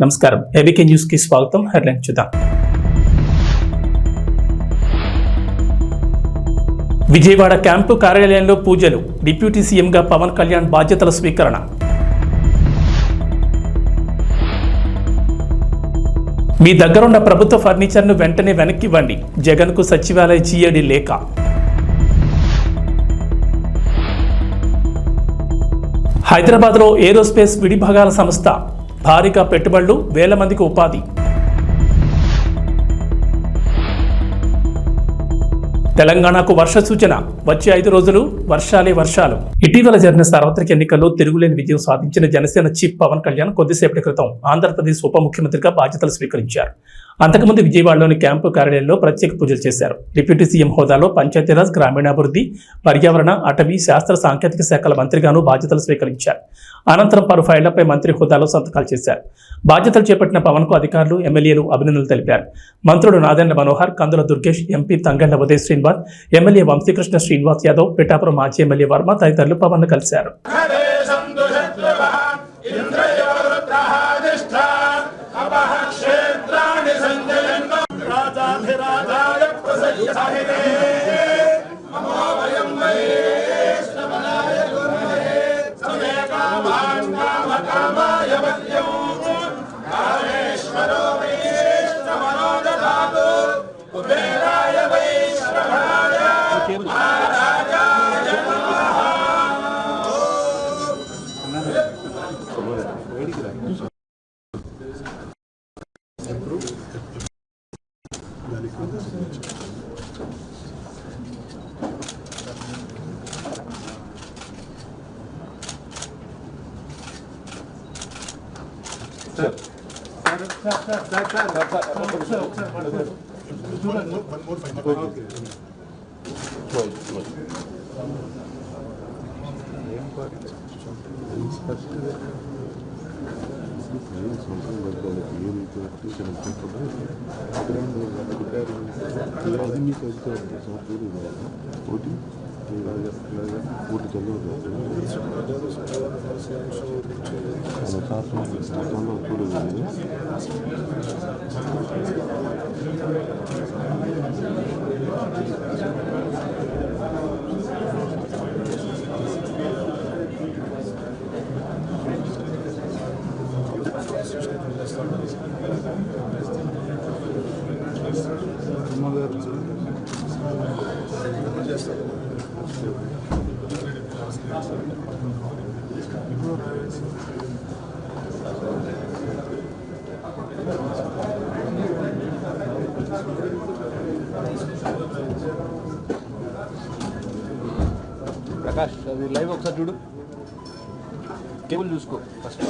నమస్కారం, ABK news కి స్వాగతం. హెడ్లైన్ చూద్దాం. విజయవాడ క్యాంపు కార్యాలయంలో పూజలు, డిప్యూటీ సీఎంగా పవన్ కళ్యాణ్ బాధ్యతల స్వీకరణ. మీ దగ్గరున్న ప్రభుత్వ ఫర్నిచర్ను వెంటనే వెనక్కివ్వండి, జగన్కు సచివాలయ జీఏడీ లేఖ. హైదరాబాద్లో ఏరోస్పేస్ విడిభాగాల సంస్థ, భారీగా పెట్టుబడులు, వేల మందికి ఉపాధి. తెలంగాణకు వర్ష సూచన, వచ్చే 5 రోజులు వర్షాలే వర్షాలు. ఇటీవల జరిగిన సార్వత్రిక ఎన్నికల్లో తిరుగులేని విజయం సాధించిన జనసేన చీఫ్ పవన్ కళ్యాణ్ కొద్దిసేపటి క్రితం ఆంధ్రప్రదేశ్ ఉప ముఖ్యమంత్రిగా బాధ్యతలు స్వీకరించారు. అంతకుముందు విజయవాడలోని క్యాంపు కార్యాలయంలో ప్రత్యేక పూజలు చేశారు. డిప్యూటీ సీఎం హోదాలో పంచాయతీరాజ్, గ్రామీణాభివృద్ధి, పర్యావరణ, అటవీ, శాస్త్ర సాంకేతిక శాఖల మంత్రిగాను బాధ్యతలు స్వీకరించారు. అనంతరం పలు ఫైళ్లపై మంత్రి హోదాలో సంతకాలు చేశారు. బాధ్యతలు చేపట్టిన పవన్ కు అధికారులు, ఎమ్మెల్యేలు అభినందనలు తెలిపారు. మంత్రులు నాదెండ్ల మనోహర్, కందుల దుర్గేష్, ఎంపీ తంగళ్ల ఉదయ్ శ్రీనివాస్, ఎమ్మెల్యే వంశీకృష్ణ శ్రీనివాస్ యాదవ్, పిఠాపురం మాజీ ఎమ్మెల్యే వర్మ తదితరులు పవన్ ను కలిశారు. ప్రకాష్, అది లైవ్ ఒకసారి చూడు, కేబుల్ చూసుకో ఫస్ట్.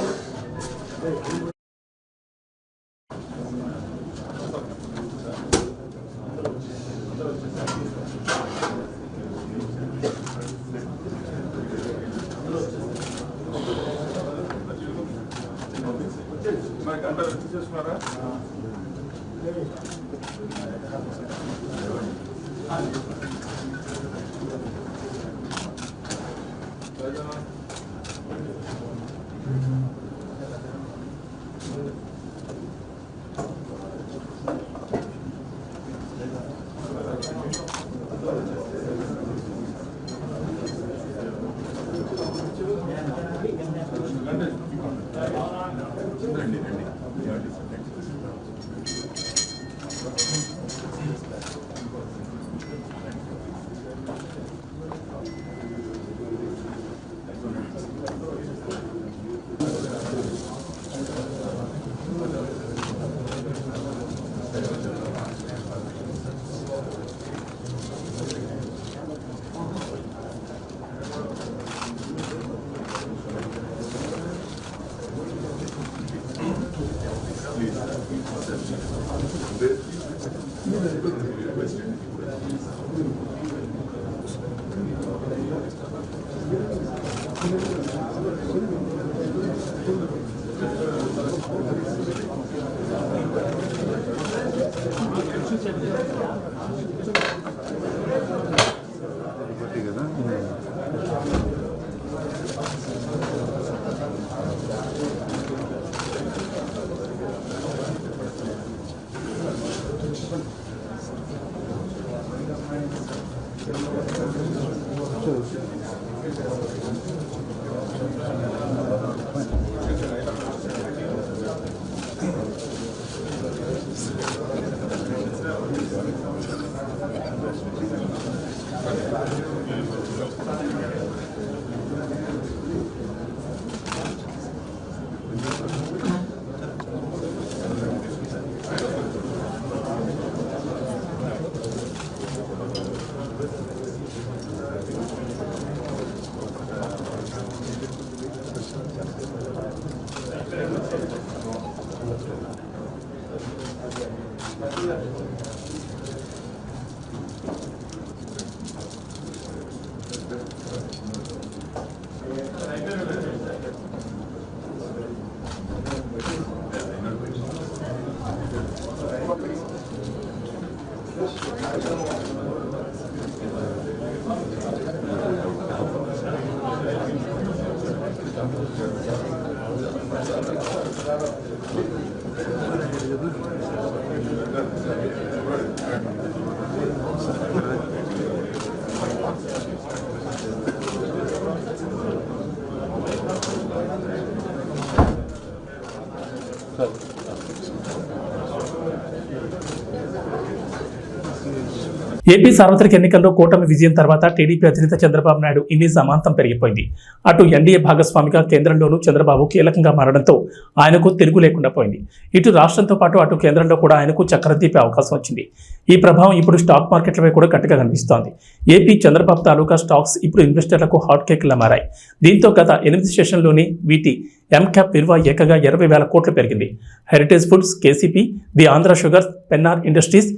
ఏపీ సార్వత్రిక ఎన్నికల్లో కూటమి విజయం తర్వాత టీడీపీ అధినేత చంద్రబాబు నాయుడు ఇన్ని సమాంతం పెరిగిపోయింది. అటు ఎన్డీఏ భాగస్వామిగా కేంద్రంలోనూ చంద్రబాబు కీలకంగా మారడంతో ఆయనకు తిరుగు లేకుండా పోయింది. ఇటు రాష్ట్రంతో పాటు అటు కేంద్రంలో కూడా ఆయనకు చక్రం తిప్పే అవకాశం వచ్చింది. ఈ ప్రభావం ఇప్పుడు స్టాక్ మార్కెట్లపై కూడా గట్టిగా కనిపిస్తోంది. ఏపీ చంద్రబాబు తాలూకా స్టాక్స్ ఇప్పుడు ఇన్వెస్టర్లకు హాట్ కేక్లా మారాయి. దీంతో గత 8 సెషన్లోనే వీటి ఎంక్యాప్ విలువ ఏకంగా 20,000 కోట్లు పెరిగింది. Heritage foods, KCP, the Andhra sugars, Pennar industries,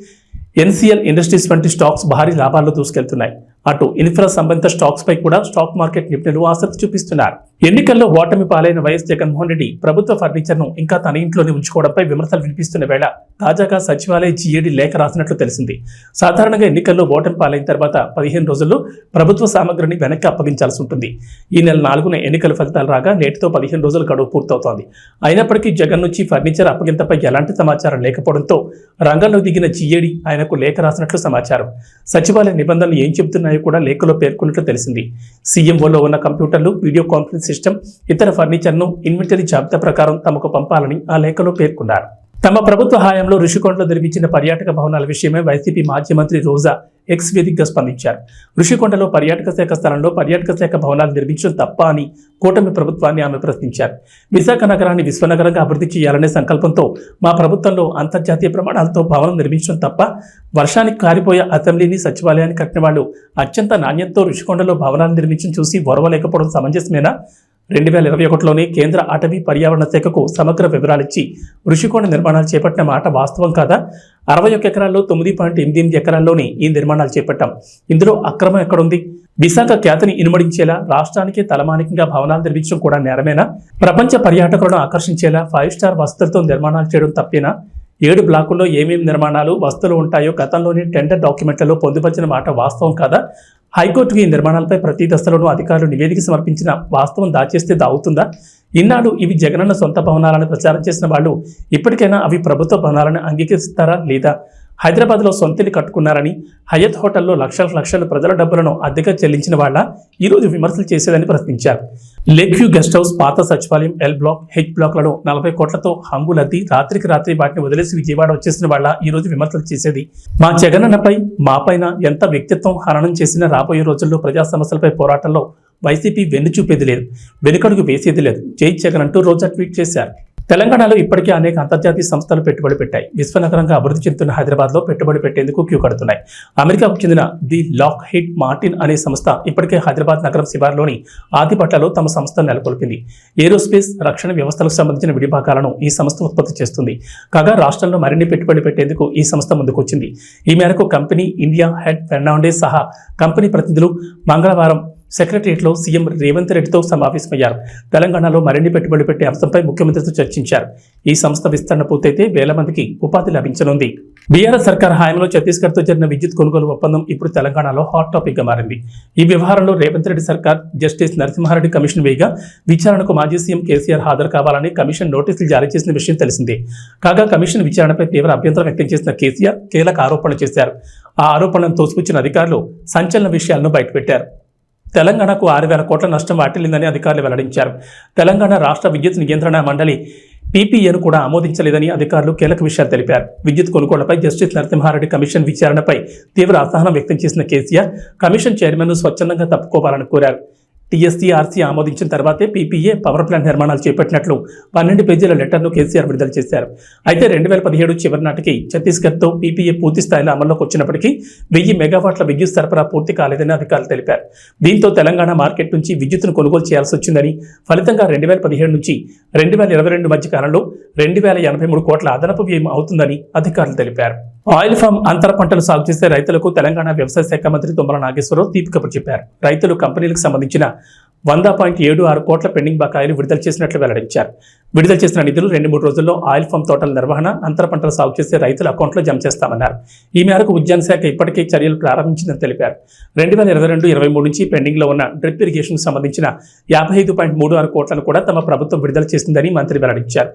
NCL industries వంటి స్టాక్స్ భారీ లాభాల్లో దూసుకెళ్తున్నాయి. అటు ఇన్ఫ్రా సంబంధిత స్టాక్స్ పై కూడా స్టాక్ మార్కెట్ నిపుణులు ఆసక్తి చూపిస్తున్నారు. ఎన్నికల్లో ఓటమి పాలైన వైఎస్ జగన్మోహన్ రెడ్డి ప్రభుత్వ ఫర్నిచర్ను ఇంకా తన ఇంట్లోనే ఉంచుకోవడంపై విమర్శలు వినిపిస్తున్న వేళ తాజాగా సచివాలయ జీఏడీ లేఖ రాసినట్లు తెలిసింది. సాధారణంగా ఎన్నికల్లో ఓటమి పాలైన తర్వాత 15 రోజుల్లో ప్రభుత్వ సామగ్రిని వెనక్కి అప్పగించాల్సి ఉంటుంది. ఈ నెల 4న ఎన్నికల ఫలితాలు రాగా నేటితో 15 రోజుల గడువు పూర్తవుతోంది. అయినప్పటికీ జగన్ నుంచి ఫర్నిచర్ అప్పగింతపై ఎలాంటి సమాచారం లేకపోవడంతో రంగంలో దిగిన జీఏడీ ఆయనకు లేఖ రాసినట్లు సమాచారం. సచివాలయ నిబంధనలు ఏం చెబుతున్నాయో కూడా లేఖలో పేర్కొన్నట్లు తెలిసింది. సీఎంఓలో ఉన్న కంప్యూటర్లు, వీడియో కాన్ఫరెన్స్ సిస్టమ్, ఇతర ఫర్నిచర్ను ఇన్వెంటరీ జాబితా ప్రకారం తమకు పంపాలని ఆ లేఖలో పేర్కొన్నారు. తమ ప్రభుత్వ హయాంలో ఋషికొండలో నిర్మించిన పర్యాటక భవనాల విషయమై వైసీపీ మాజీ మంత్రి రోజా ఎక్స్ వేదికగా స్పందించారు. ఋషికొండలో పర్యాటక శాఖ స్థలంలో పర్యాటక శాఖ భవనాలు నిర్మించడం తప్ప అని కూటమి ప్రభుత్వాన్ని ఆమె ప్రశ్నించారు. విశాఖ నగరాన్ని విశ్వనగరంగా అభివృద్ధి చేయాలనే సంకల్పంతో మా ప్రభుత్వంలో అంతర్జాతీయ ప్రమాణాలతో భవనం నిర్మించడం తప్ప వర్షానికి కారిపోయే అసెంబ్లీని, సచివాలయాన్ని కట్టిన వాళ్ళు అత్యంత నాణ్యతతో ఋషికొండలో భవనాలు నిర్మించడం చూసి ఓర్వలేకపోవడం సమంజసమేనా? 2021లోనే కేంద్ర అటవీ పర్యావరణ శాఖకు సమగ్ర వివరాలిచ్చి ఋషికొండ నిర్మాణాలు చేపట్టిన మాట వాస్తవం కాదా? 61 ఎకరాల్లో 9.88 ఎకరాల్లోనే ఈ నిర్మాణాలు చేపట్టాం. ఇందులో అక్రమం ఎక్కడుంది? విశాఖ ఖ్యాతిని ఇనుమడించేలా రాష్ట్రానికి తలమానికంగా భవనాలు నిర్మించడం కూడా నేరమేనా? ప్రపంచ పర్యాటకులను ఆకర్షించేలా 5 స్టార్ వసతులతో నిర్మాణాలు చేయడం తప్పేనా? 7 బ్లాకుల్లో ఏమేమి నిర్మాణాలు, వస్తువులు ఉంటాయో గతంలోని టెండర్ డాక్యుమెంట్లలో పొందుపరిచిన మాట వాస్తవం కాదా? హైకోర్టుకు ఈ నిర్మాణాలపై ప్రతి దశలోనూ అధికారులు నివేదిక సమర్పించిన వాస్తవం దాచేస్తే దావుతుందా? ఇన్నాడు ఇవి జగనన్న సొంత భవనాలను ప్రచారం చేసిన వాళ్ళు ఇప్పటికైనా అవి ప్రభుత్వ భవనాలను అంగీకరిస్తారా లేదా? హైదరాబాద్లో సొంతిల్లు కట్టుకున్నారని హయత్ హోటల్లో లక్షల ప్రజల డబ్బులను అద్దెగా చెల్లించిన వాళ్ళ ఈరోజు విమర్శలు చేసేదని ప్రశ్నించారు. లేక్ వ్యూ గెస్ట్ హౌస్, పాత సచివాలయం, ఎల్ బ్లాక్, హెచ్ బ్లాక్లను 40 కోట్లతో హంగులద్ది రాత్రికి రాత్రి వాటిని వదిలేసి విజయవాడ వచ్చేసిన వాళ్ళ ఈరోజు విమర్శలు చేసేది. మా జగనన్నపై, మాపైన ఎంత వ్యక్తిత్వం హననం చేసినా రాబోయే రోజుల్లో ప్రజా సమస్యలపై పోరాటంలో వైసీపీ వెన్ను చూపేది లేదు, వెనుకడుగు వేసేది లేదు. జై జగన్ అంటూ రోజా ట్వీట్ చేశారు. తెలంగాణలో ఇప్పటికే అనేక అంతర్జాతీయ సంస్థలు పెట్టుబడి పెట్టాయి. విశ్వనగరంగా అభివృద్ధి చెందుతున్న హైదరాబాద్లో పెట్టుబడి పెట్టేందుకు క్యూ కడుతున్నాయి. అమెరికాకు చెందిన ది లాక్ హీడ్ మార్టిన్ అనే సంస్థ ఇప్పటికే హైదరాబాద్ నగరం శివార్లోని ఆదిపట్లలో తమ సంస్థను నెలకొల్పింది. ఏరోస్పేస్, రక్షణ వ్యవస్థలకు సంబంధించిన విడిభాగాలను ఈ సంస్థ ఉత్పత్తి చేస్తుంది. కాగా రాష్ట్రంలో మరిన్ని పెట్టుబడి పెట్టేందుకు ఈ సంస్థ ముందుకొచ్చింది. ఈ మేరకు కంపెనీ ఇండియా హెడ్ ఫెర్నాండెస్ సహా కంపెనీ ప్రతినిధులు మంగళవారం సెక్రటరియట్లో సీఎం రేవంత్ రెడ్డితో సమావేశమయ్యారు. తెలంగాణలో మరిన్ని పెట్టుబడి పెట్టే అంశంపై ముఖ్యమంత్రితో చర్చించారు. ఈ సంస్థ విస్తరణ పూర్తయితే 1000 మందికి ఉపాధి లభించనుంది. బీఆర్ఎస్ సర్కార్ హయాంలో ఛత్తీస్గఢ్తో జరిగిన విద్యుత్ కొనుగోలు ఒప్పందం ఇప్పుడు తెలంగాణలో హాట్ టాపిక్ గా మారింది. ఈ వ్యవహారంలో రేవంత్ రెడ్డి సర్కార్ జస్టిస్ నరసింహారెడ్డి కమిషన్ వేయగా విచారణకు మాజీ సీఎం కేసీఆర్ హాజరు కావాలని కమిషన్ నోటీసులు జారీ చేసిన విషయం తెలిసిందే. కాగా కమిషన్ విచారణపై తీవ్ర అభ్యంతరం వ్యక్తం చేసిన కేసీఆర్ కీలక ఆరోపణలు చేశారు. ఆ ఆరోపణలను తోసిపుచ్చిన అధికారులు సంచలన విషయాలను బయటపెట్టారు. తెలంగాణకు 6,000 కోట్ల నష్టం వాటిల్లిందని అధికారులు వెల్లడించారు. తెలంగాణ రాష్ట్ర విద్యుత్ నియంత్రణ మండలి పీపీఏను కూడా ఆమోదించలేదని అధికారులు కీలక విషయాలు తెలిపారు. విద్యుత్ కొనుగోళ్లపై జస్టిస్ నరసింహారెడ్డి కమిషన్ విచారణపై తీవ్ర అసహనం వ్యక్తం చేసిన కేసీఆర్ కమిషన్ చైర్మన్ను స్వచ్ఛందంగా తప్పుకోవాలని కోరారు. టీఎస్సీఆర్సీ ఆమోదించిన తర్వాతే పీపీఏ పవర్ ప్లాంట్ నిర్మాణాలు చేపట్టినట్లు 12 పేజీల లెటర్ను కేసీఆర్ విడుదల చేశారు. అయితే 2017 చివరి నాటికి ఛత్తీస్గఢ్తో పీపీఏ పూర్తి స్థాయిలో అమల్లోకి వచ్చినప్పటికీ 1000 మెగావాట్ల విద్యుత్ సరఫరా పూర్తి కాలేదని అధికారులు తెలిపారు. దీంతో తెలంగాణ మార్కెట్ నుంచి విద్యుత్తును కొనుగోలు చేయాల్సి వచ్చిందని, ఫలితంగా 2017 నుంచి 2022 మధ్య కాలంలో 2083 కోట్ల అదనపు వ్యయం అవుతుందని అధికారులు తెలిపారు. ఆయిల్ ఫామ్ అంతర పంటలు సాగు చేసే రైతులకు తెలంగాణ వ్యవసాయ శాఖ మంత్రి తుమ్మల నాగేశ్వరరావు తీపి కబురు చెప్పారు. రైతులు కంపెనీలకు సంబంధించిన 100.76 కోట్ల పెండింగ్ బకాయిలు విడుదల చేసినట్లు వెల్లడించారు. విడుదల చేసిన నిధులు 2-3 రోజుల్లో ఆయిల్ ఫామ్ తోటల నిర్వహణ, అంతర పంటలు సాగు చేసే రైతుల అకౌంట్లో జమ చేస్తామన్నారు. ఈ మేరకు ఉద్యాన శాఖ ఇప్పటికే చర్యలు ప్రారంభించిందని తెలిపారు. 2022-23 నుంచి పెండింగ్లో ఉన్న డ్రిప్ ఇరిగేషన్కు సంబంధించిన 55.36 కోట్లను కూడా తమ ప్రభుత్వం విడుదల చేసిందని మంత్రి వెల్లడించారు.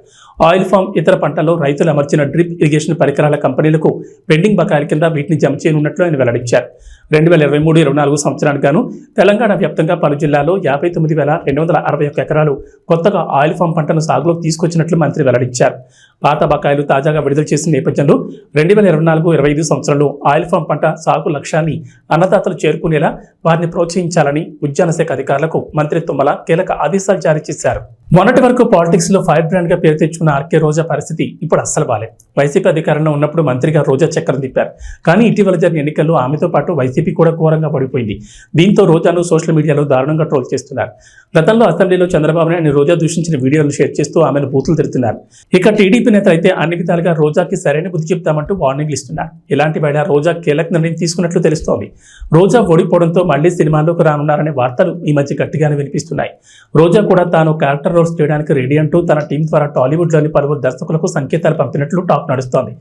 ఆయిల్ ఫామ్ ఇతర పంటల్లో రైతులు అమర్చిన డ్రిప్ ఇరిగేషన్ పరికరాల కంపెనీలకు పెండింగ్ బకాయిల కింద వీటిని జమ చేయనున్నట్లు ఆయన వెల్లడించారు. 2023-24 సంవత్సరానికి గాను తెలంగాణ వ్యాప్తంగా పలు జిల్లాల్లో 59,261 ఎకరాలు కొత్తగా ఆయిల్ ఫామ్ పంటను సాగులోకి తీసుకొచ్చినట్లు మంత్రి వెల్లడించారు. పాత బకాయిలు తాజాగా విడుదల చేసిన నేపథ్యంలో 2024-25 సంవత్సరంలో ఆయిల్ ఫామ్ పంట సాగు లక్ష్యాన్ని అన్నదాతలు చేరుకునేలా వారిని ప్రోత్సహించాలని ఉద్యాన శాఖ అధికారులకు మంత్రి తుమ్మల కీలక ఆదేశాలు జారీ చేశారు. మొన్నటి వరకు పాలిటిక్స్ లో ఫైర్ బ్రాండ్ గా పేరు తెచ్చుకున్న ఆర్కే రోజా పరిస్థితి ఇప్పుడు అస్సలు బాలేదు. వైసీపీ అధికారంలో ఉన్నప్పుడు మంత్రిగా రోజా చక్రం తిప్పారు. కానీ ఇటీవల జరిగిన ఎన్నికల్లో ఆమెతో పాటు వైసీపీ కూడా ఘోరంగా పడిపోయింది. దీంతో రోజాను సోషల్ మీడియాలో దారుణంగా ట్రోల్ చేస్తున్నారు. గతంలో అసెంబ్లీలో చంద్రబాబు నాయుడు రోజా దూషించిన వీడియోలు షేర్ చేస్తూ ఆమెను బూతులు తిడుతున్నారు. ఇక టీడీపీ నేత అయితే అన్ని విధాలుగా రోజాకి సరైన బుద్ధి చెప్తామంటూ వార్నింగ్లు ఇస్తున్నారు. ఇలాంటి వేళ రోజా కీలక నిర్ణయం తీసుకున్నట్లు తెలుస్తోంది. రోజా ఓడిపోవడంతో మళ్లీ సినిమాల్లోకి రానున్నారనే వార్తలు ఈ మధ్య గట్టిగానే వినిపిస్తున్నాయి. రోజా కూడా తాను క్యారెక్టర్ రోల్స్ చేయడానికి రెడీ అంటూ తన టీం ద్వారా టాలీవుడ్లోని పలువురు దర్శకులకు సంకేతాలు పంపినట్లు టాక్ నడుస్తోంది.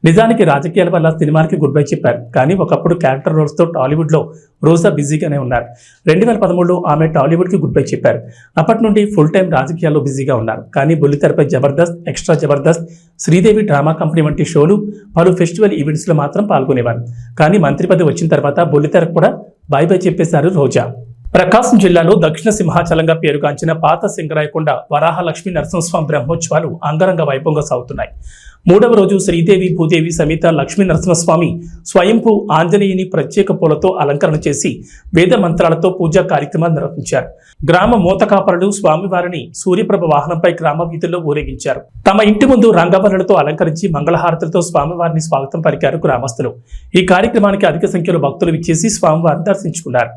నిజానికి రాజకీయాల వల్ల సినిమాకి గుడ్ బై చెప్పారు. కానీ ఒకప్పుడు క్యారెక్టర్ రోల్స్తో టాలీవుడ్లో రోజా బిజీగానే ఉన్నారు. 2013లో ఆమె టాలీవుడ్కి గుడ్ బై చెప్పారు. అప్పటి నుండి ఫుల్ టైం రాజకీయాల్లో బిజీగా ఉన్నారు. కానీ బుల్లితెరపై Jabardasth, extra Jabardasth, Sridevi drama company వంటి షోలు, పలు ఫెస్టివల్ ఈవెంట్స్లో మాత్రం పాల్గొనేవారు. కానీ మంత్రి పదవి వచ్చిన తర్వాత బుల్లితెరకు కూడా బై బై చెప్పేశారు రోజా. ప్రకాశం జిల్లాలో దక్షిణ సింహాచలంగా పేరుగాంచిన పాత సింగరాయకొండ వరాహ లక్ష్మీ నరసింహస్వామి బ్రహ్మోత్సవాలు అంగరంగ వైభవంగా సాగుతున్నాయి. 3వ రోజు శ్రీదేవి, భూదేవి సమేత లక్ష్మీ నరసింహస్వామి స్వయంభూ ఆంజనేయుని ప్రత్యేక పూలతో అలంకరణ చేసి వేద మంత్రాలతో పూజా కార్యక్రమాలు నిర్వహించారు. గ్రామ మోతకాపరులు స్వామివారిని సూర్యప్రభ వాహనంపై గ్రామ వీధుల్లో ఊరేగించారు. తమ ఇంటి ముందు రంగవల్లులతో అలంకరించి మంగళహారతులతో స్వామివారిని స్వాగతం పలికారు గ్రామస్తులు. ఈ కార్యక్రమానికి అధిక సంఖ్యలో భక్తులు విచ్చేసి స్వామివారిని దర్శించుకున్నారు.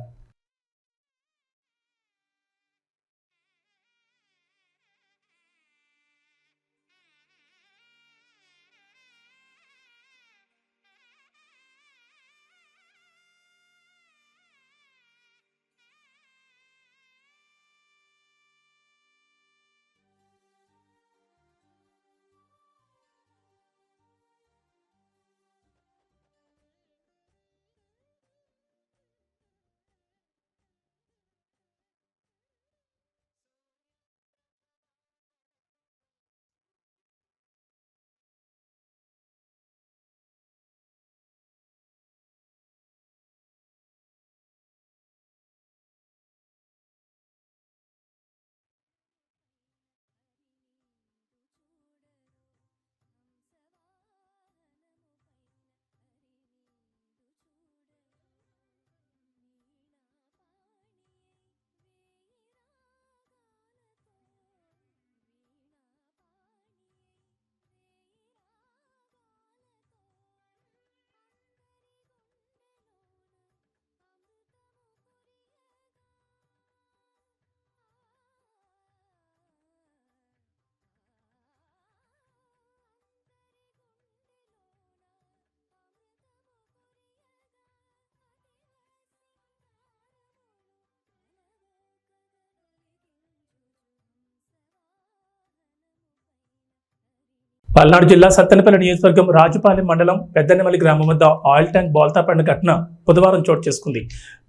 పల్నాడు జిల్లా సత్తెనపల్లి నియోజకవర్గం రాజుపాలెం మండలం పెద్దనెమలి గ్రామం వద్ద ఆయిల్ ట్యాంక్ బోల్తా పడిన ఘటన బుధవారం చోటు చేసుకుంది.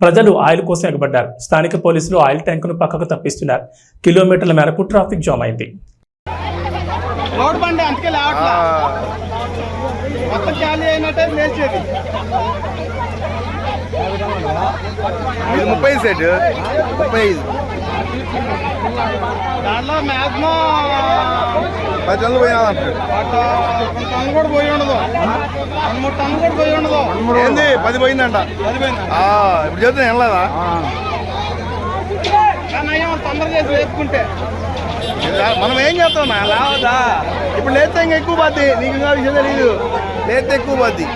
ప్రజలు ఆయిల్ కోసం ఎగబడ్డారు. స్థానిక పోలీసులు ఆయిల్ ట్యాంకును పక్కకు తప్పిస్తున్నారు. కిలోమీటర్ల మేరకు ట్రాఫిక్ జామ్ అయింది. దాంట్లో మ్యాక్సిమం 10 టన్నులు పోయినా టన్ను కూడా పోయి ఉండదు. 2-3 టన్ను కూడా పోయి ఉండదు. ఏంది 10 పోయిందంట. ఇప్పుడు చెప్తే వెళ్ళదా? నయం తొందర చేసి లేపుకుంటే మనం ఏం చేస్తాం నా లావదా ఇప్పుడు లేస్తే ఇంకా ఎక్కువ పోద్ది నీకు ఇంకా విషయం తెలియదు లేస్తే ఎక్కువ పోద్ది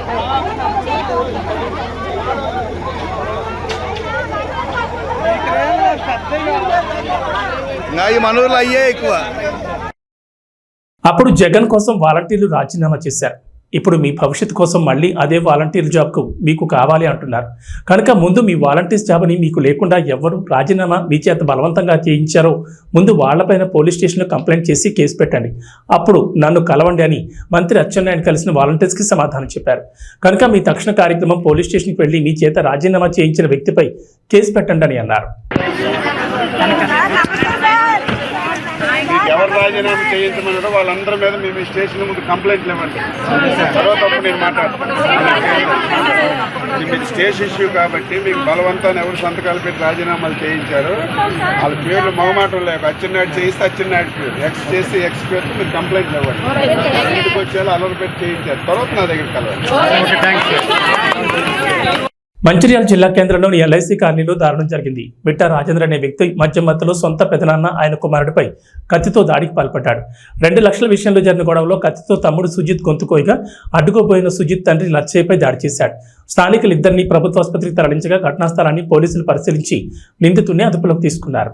ఇంకా ఈ మనూరులో అయ్యే ఎక్కువ. అప్పుడు జగన్ కోసం వాలంటీర్లు రాజీనామా చేశారు. ఇప్పుడు మీ భవిష్యత్తు కోసం మళ్ళీ అదే వాలంటీర్ జాబ్కు మీకు కావాలి అంటున్నారు. కనుక ముందు మీ వాలంటీర్స్ జాబ్ని మీకు లేకుండా ఎవరు రాజీనామా మీ చేత బలవంతంగా చేయించారో ముందు వాళ్లపైన పోలీస్ స్టేషన్లో కంప్లైంట్ చేసి కేసు పెట్టండి. అప్పుడు నన్ను కలవండి అని మంత్రి అచ్చెన్నాయుడు కలిసిన వాలంటీర్స్కి సమాధానం చెప్పారు. కనుక మీ తక్షణ కార్యక్రమం పోలీస్ స్టేషన్కి వెళ్లి మీ చేత రాజీనామా చేయించిన వ్యక్తిపై కేసు పెట్టండి అని అన్నారు. ఎవరు రాజీనామా చేయించమన్నారో వాళ్ళందరి మీద మేము స్టేషన్ ముందు కంప్లైంట్లు ఇవ్వండి. తర్వాత నేను మాట్లాడతాను. ఇది మీకు స్టేషన్ ఇష్యూ కాబట్టి మీకు బలవంతాన్ని ఎవరు సంతకాలు పెట్టి రాజీనామాలు చేయించారు వాళ్ళ పేర్లు మొహమాటం లేక అచ్చెన్నాయుడు చేయిస్తే అచ్చెన్నాయుడు పేరు ఎక్స్ చేసి ఎక్స్ పేరుతో మీరు కంప్లైంట్లు ఇవ్వండి. ఇంటికి వచ్చేయాలి అలర్ పెట్టి చేయించారు. తర్వాత నా దగ్గర కలవండి. మంచిర్యాల జిల్లా కేంద్రంలోని ఎల్ఐసి కాలనీలో దారుణం జరిగింది. బిట్టా రాజేంద్ర అనే వ్యక్తి మద్యం మత్తులో సొంత పెదనాన్న ఆయన కుమారుడిపై కత్తితో దాడికి పాల్పడ్డాడు. 2 లక్షల విషయంలో జరిగిన గొడవలో కత్తితో తమ్ముడు సుజిత్ గొంతుకోయగా అడ్డుకోబోయిన సుజిత్ తండ్రి లచ్చయ్యపై దాడి చేశాడు. స్థానికులు ఇద్దరిని ప్రభుత్వ ఆసుపత్రికి తరలించగా ఘటనా స్థలాన్ని పోలీసులు పరిశీలించి నిందితుడిని అదుపులోకి తీసుకున్నారు.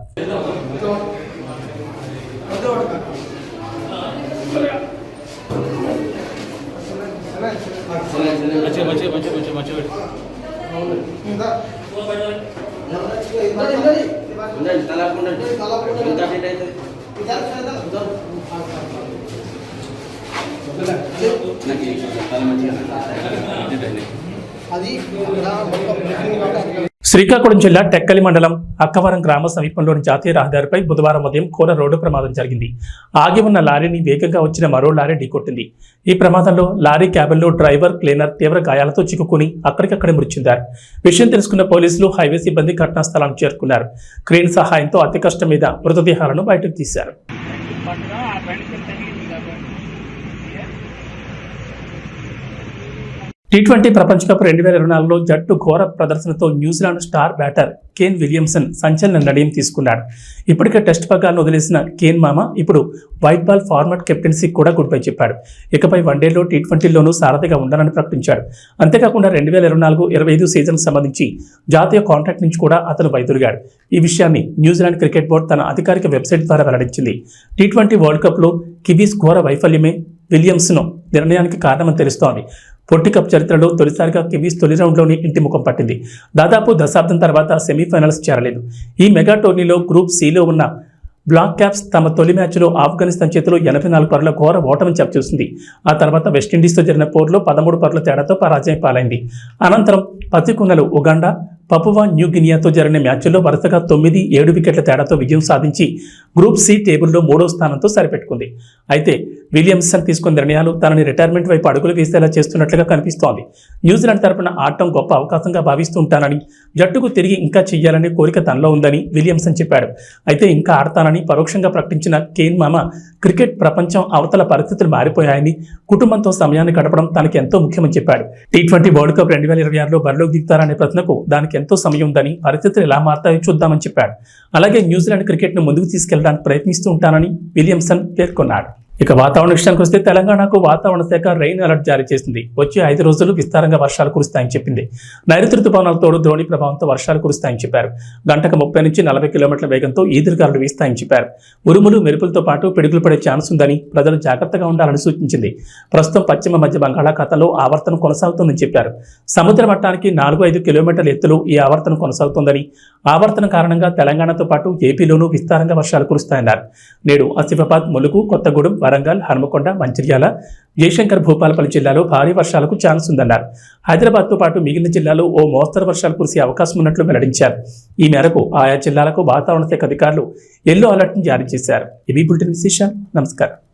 శ్రీకాకుళం జిల్లా టెక్కలి మండలం అక్కవరం గ్రామ సమీపంలోని జాతీయ రహదారిపై బుధవారం ఉదయం ఘోర రోడ్డు ప్రమాదం జరిగింది. ఆగి ఉన్న లారీని వేగంగా వచ్చిన మరో లారీ ఢీకొట్టింది. ఈ ప్రమాదంలో లారీ క్యాబిన్లో డ్రైవర్, క్లీనర్ తీవ్ర గాయాలతో చిక్కుకుని అక్కడికక్కడే మృతి చెందారు. విషయం తెలుసుకున్న పోలీసులు, హైవే సిబ్బంది ఘటనా స్థలానికి చేరుకున్నారు. క్రేన్ సహాయంతో అతి కష్టం మీద మృతదేహాలను బయటకు తీశారు. T20 ప్రపంచ కప్ 2024లో జట్టు ఘోర ప్రదర్శనతో New Zealand star batter Kane Williamson సంచలన నిర్ణయం తీసుకున్నాడు. ఇప్పటికే టెస్ట్ పగ్గాలను వదిలేసిన కేన్ మామ ఇప్పుడు వైట్ బాల్ ఫార్మాట్ కెప్టెన్సీకి కూడా గుడ్ బై చెప్పాడు. ఇకపై వన్డేలో T20లోనూ సారథిగా ఉండాలని ప్రకటించాడు. అంతేకాకుండా 2024-25 సీజన్కు సంబంధించి జాతీయ కాంట్రాక్ట్ నుంచి కూడా అతను వైదొలిగాడు. ఈ విషయాన్ని న్యూజిలాండ్ క్రికెట్ బోర్డు తన అధికారిక వెబ్సైట్ ద్వారా వెల్లడించింది. T20 వరల్డ్ కప్లో కివీస్ ఘోర వైఫల్యమే విలియమ్సన్ నిర్ణయానికి కారణమని తెలుస్తోంది. పొట్టి కప్ చరిత్రలో తొలిసారిగా కివీస్ తొలి రౌండ్లోనే ఇంటి ముఖం పట్టింది. దాదాపు దశాబ్దం తర్వాత సెమీఫైనల్స్ చేరలేదు. ఈ మెగా టోర్నీలో గ్రూప్ సిలో ఉన్న బ్లాక్ క్యాప్స్ తమ తొలి మ్యాచ్లో ఆఫ్ఘనిస్తాన్ చేతిలో 84 పరుల ఘోర ఓటమిని చవిచూసింది. ఆ తర్వాత వెస్టిండీస్తో జరిగిన పోరులో 13 పరుల తేడాతో పరాజయం పాలైంది. అనంతరం పసికొన్నలు ఉగాండా, పపువా న్యూ గినియాతో జరిగిన మ్యాచ్ల్లో వరుసగా 9-7 వికెట్ల తేడాతో విజయం సాధించి గ్రూప్ సి టేబుల్లో 3వ స్థానంతో సరిపెట్టుకుంది. అయితే విలియమ్సన్ తీసుకున్న నిర్ణయాలు తనని రిటైర్మెంట్ వైపు అడుగులు వేసేలా చేస్తున్నట్లుగా కనిపిస్తోంది. న్యూజిలాండ్ తరపున ఆడటం గొప్ప అవకాశంగా భావిస్తుంటానని, జట్టుకు తిరిగి ఇంకా చెయ్యాలనే కోరిక తనలో ఉందని విలియమ్సన్ చెప్పాడు. అయితే ఇంకా ఆడతానని పరోక్షంగా ప్రకటించిన కేన్ మామ క్రికెట్ ప్రపంచం అవతల పరిస్థితులు మారిపోయాయని, కుటుంబంతో సమయాన్ని గడపడం తనకి ఎంతో ముఖ్యమని చెప్పాడు. T20 వరల్డ్ కప్ 2026లో బరిలోకి దిగుతారనే ప్రశ్నకు దానికి ఎంతో సమయం ఉందని, పరిస్థితులు ఎలా మారుతాయో చూద్దామని చెప్పాడు. అలాగే న్యూజిలాండ్ క్రికెట్ను ముందుకు తీసుకెళ్లడానికి ప్రయత్నిస్తూ ఉంటానని విలియమ్సన్ పేర్కొన్నాడు. ఇక వాతావరణ విషయానికి వస్తే తెలంగాణకు వాతావరణ శాఖ రెయిన్ అలర్ట్ జారీ చేసింది. వచ్చే 5 రోజులు విస్తారంగా వర్షాలు కురుస్తాయని చెప్పింది. నైరుతి రుతుపవనాలతో ద్రోణి ప్రభావంతో వర్షాలు కురుస్తాయని చెప్పారు. గంటకు 30 నుంచి 40 కిలోమీటర్ల వేగంతో ఈదురుగాలులు వీస్తాయని చెప్పారు. ఉరుములు, మెరుపులతో పాటు పిడుగులు పడే ఛాన్స్ ఉందని, ప్రజలు జాగ్రత్తగా ఉండాలని సూచించింది. ప్రస్తుతం పశ్చిమ మధ్య బంగాళాఖాతంలో ఆవర్తనం కొనసాగుతుందని చెప్పారు. సముద్ర మట్టానికి 4-5 కిలోమీటర్ల ఎత్తులో ఈ ఆవర్తనం కొనసాగుతోందని, ఆవర్తనం కారణంగా తెలంగాణతో పాటు ఏపీలోనూ విస్తారంగా వర్షాలు కురుస్తాయన్నారు. నేడు ఆసిఫాబాద్, ములుగు, కొత్తగూడెం, వరంగల్, హన్మకొండ, మంచిర్యాల, జయశంకర్, భూపాలపల్లి జిల్లాలో భారీ వర్షాలకు ఛాన్స్ ఉందన్నారు. హైదరాబాద్తో పాటు మిగిలిన జిల్లాలో ఓ మోస్తరు వర్షాలు కురిసే అవకాశం ఉన్నట్లు వెల్లడించారు. ఈ మేరకు ఆయా జిల్లాలకు వాతావరణ శాఖ అధికారులు ఎల్లో అలర్ట్ను జారీ చేశారు. ఇవి బులెటిన్ విశేషాలు. నమస్కారం.